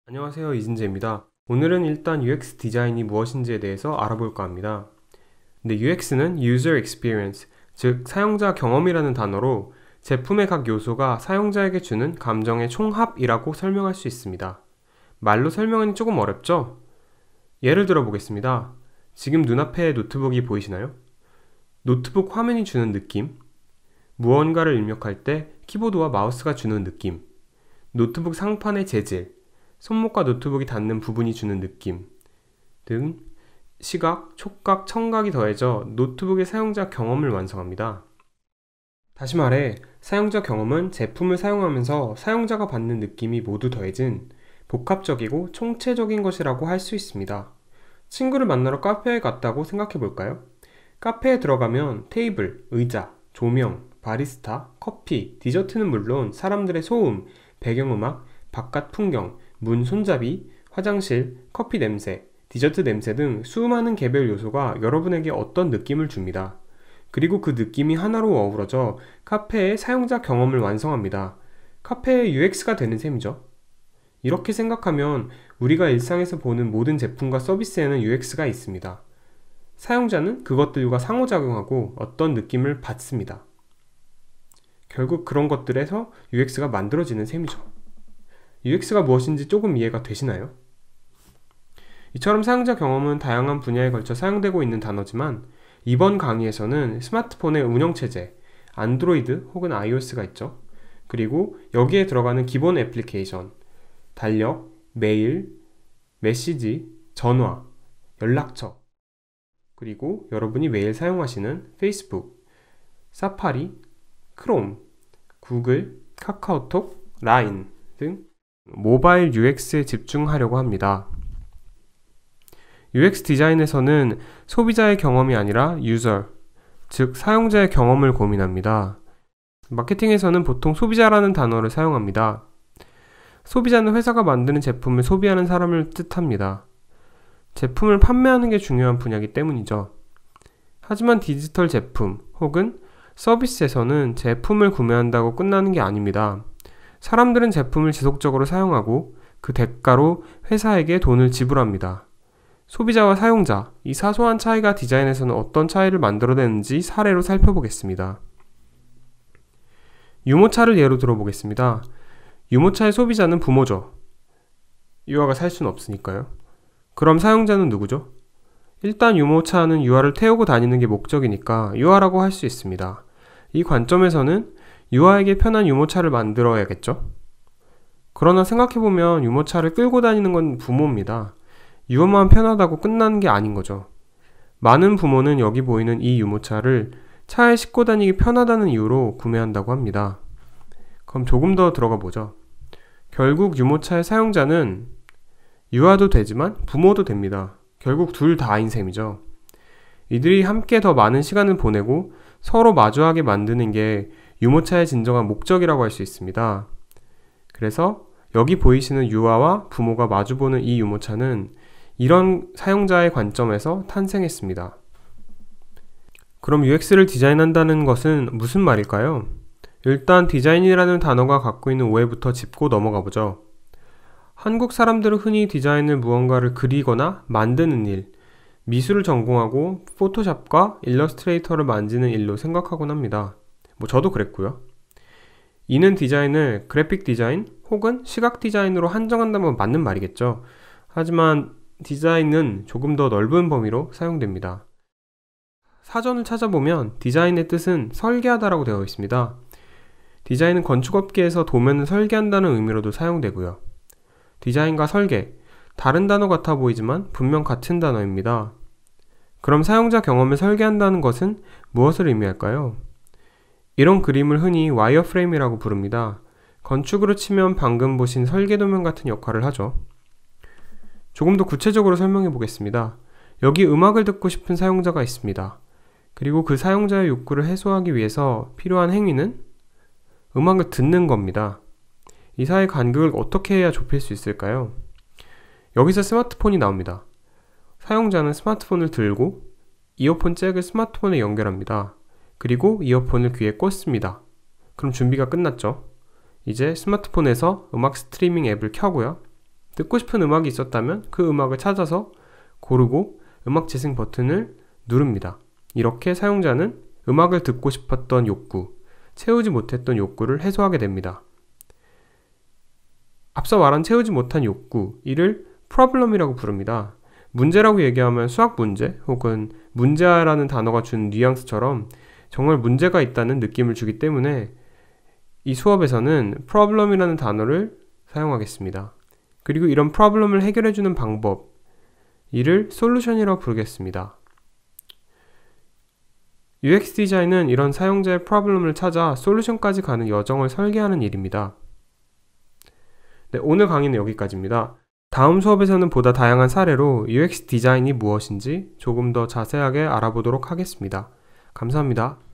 안녕하세요, 이진재입니다. 오늘은 일단 UX 디자인이 무엇인지에 대해서 알아볼까 합니다. 근데 UX는 User Experience, 즉 사용자 경험이라는 단어로 제품의 각 요소가 사용자에게 주는 감정의 총합이라고 설명할 수 있습니다. 말로 설명하기 조금 어렵죠? 예를 들어 보겠습니다. 지금 눈앞에 노트북이 보이시나요? 노트북 화면이 주는 느낌, 무언가를 입력할 때 키보드와 마우스가 주는 느낌, 노트북 상판의 재질, 손목과 노트북이 닿는 부분이 주는 느낌 등 시각, 촉각, 청각이 더해져 노트북의 사용자 경험을 완성합니다. 다시 말해, 사용자 경험은 제품을 사용하면서 사용자가 받는 느낌이 모두 더해진 복합적이고 총체적인 것이라고 할 수 있습니다. 친구를 만나러 카페에 갔다고 생각해 볼까요? 카페에 들어가면 테이블, 의자, 조명, 바리스타, 커피, 디저트는 물론 사람들의 소음, 배경음악, 바깥 풍경, 문 손잡이, 화장실, 커피 냄새, 디저트 냄새 등 수많은 개별 요소가 여러분에게 어떤 느낌을 줍니다. 그리고 그 느낌이 하나로 어우러져 카페의 사용자 경험을 완성합니다. 카페의 UX가 되는 셈이죠. 이렇게 생각하면 우리가 일상에서 보는 모든 제품과 서비스에는 UX가 있습니다. 사용자는 그것들과 상호작용하고 어떤 느낌을 받습니다. 결국 그런 것들에서 UX가 만들어지는 셈이죠. UX가 무엇인지 조금 이해가 되시나요? 이처럼 사용자 경험은 다양한 분야에 걸쳐 사용되고 있는 단어지만 이번 강의에서는 스마트폰의 운영체제, 안드로이드 혹은 iOS가 있죠. 그리고 여기에 들어가는 기본 애플리케이션, 달력, 메일, 메시지, 전화, 연락처, 그리고 여러분이 매일 사용하시는 페이스북, 사파리, 크롬, 구글, 카카오톡, 라인 등 모바일 UX에 집중하려고 합니다. UX 디자인에서는 소비자의 경험이 아니라 유저, 즉 사용자의 경험을 고민합니다. 마케팅에서는 보통 소비자라는 단어를 사용합니다. 소비자는 회사가 만드는 제품을 소비하는 사람을 뜻합니다. 제품을 판매하는 게 중요한 분야이기 때문이죠. 하지만 디지털 제품 혹은 서비스에서는 제품을 구매한다고 끝나는 게 아닙니다. 사람들은 제품을 지속적으로 사용하고 그 대가로 회사에게 돈을 지불합니다. 소비자와 사용자, 이 사소한 차이가 디자인에서는 어떤 차이를 만들어내는지 사례로 살펴보겠습니다. 유모차를 예로 들어보겠습니다. 유모차의 소비자는 부모죠. 유아가 살 수는 없으니까요. 그럼 사용자는 누구죠? 일단 유모차는 유아를 태우고 다니는 게 목적이니까 유아라고 할 수 있습니다. 이 관점에서는 유아에게 편한 유모차를 만들어야겠죠? 그러나 생각해보면 유모차를 끌고 다니는 건 부모입니다. 유아만 편하다고 끝나는 게 아닌 거죠. 많은 부모는 여기 보이는 이 유모차를 차에 싣고 다니기 편하다는 이유로 구매한다고 합니다. 그럼 조금 더 들어가 보죠. 결국 유모차의 사용자는 유아도 되지만 부모도 됩니다. 결국 둘 다인 셈이죠. 이들이 함께 더 많은 시간을 보내고 서로 마주하게 만드는 게 유모차의 진정한 목적이라고 할 수 있습니다. 그래서 여기 보이시는 유아와 부모가 마주보는 이 유모차는 이런 사용자의 관점에서 탄생했습니다. 그럼 UX를 디자인한다는 것은 무슨 말일까요? 일단 디자인이라는 단어가 갖고 있는 오해부터 짚고 넘어가 보죠. 한국 사람들은 흔히 디자인을 무언가를 그리거나 만드는 일, 미술을 전공하고 포토샵과 일러스트레이터를 만지는 일로 생각하곤 합니다. 저도 그랬고요. 이는 디자인을 그래픽 디자인 혹은 시각 디자인으로 한정한다면 맞는 말이겠죠. 하지만 디자인은 조금 더 넓은 범위로 사용됩니다. 사전을 찾아보면 디자인의 뜻은 설계하다라고 되어 있습니다. 디자인은 건축업계에서 도면을 설계한다는 의미로도 사용되고요. 디자인과 설계, 다른 단어 같아 보이지만 분명 같은 단어입니다. 그럼 사용자 경험을 설계한다는 것은 무엇을 의미할까요? 이런 그림을 흔히 와이어프레임이라고 부릅니다. 건축으로 치면 방금 보신 설계도면 같은 역할을 하죠. 조금 더 구체적으로 설명해 보겠습니다. 여기 음악을 듣고 싶은 사용자가 있습니다. 그리고 그 사용자의 욕구를 해소하기 위해서 필요한 행위는 음악을 듣는 겁니다. 이 사이의 간극을 어떻게 해야 좁힐 수 있을까요? 여기서 스마트폰이 나옵니다. 사용자는 스마트폰을 들고 이어폰 잭을 스마트폰에 연결합니다. 그리고 이어폰을 귀에 꽂습니다. 그럼 준비가 끝났죠? 이제 스마트폰에서 음악 스트리밍 앱을 켜고요. 듣고 싶은 음악이 있었다면 그 음악을 찾아서 고르고 음악 재생 버튼을 누릅니다. 이렇게 사용자는 음악을 듣고 싶었던 욕구, 채우지 못했던 욕구를 해소하게 됩니다. 앞서 말한 채우지 못한 욕구, 이를 problem이라고 부릅니다. 문제라고 얘기하면 수학 문제 혹은 문제라는 단어가 준 뉘앙스처럼 정말 문제가 있다는 느낌을 주기 때문에 이 수업에서는 problem이라는 단어를 사용하겠습니다. 그리고 이런 problem을 해결해주는 방법, 이를 솔루션이라고 부르겠습니다. UX 디자인은 이런 사용자의 problem을 찾아 솔루션까지 가는 여정을 설계하는 일입니다. 네, 오늘 강의는 여기까지입니다. 다음 수업에서는 보다 다양한 사례로 UX 디자인이 무엇인지 조금 더 자세하게 알아보도록 하겠습니다. 감사합니다.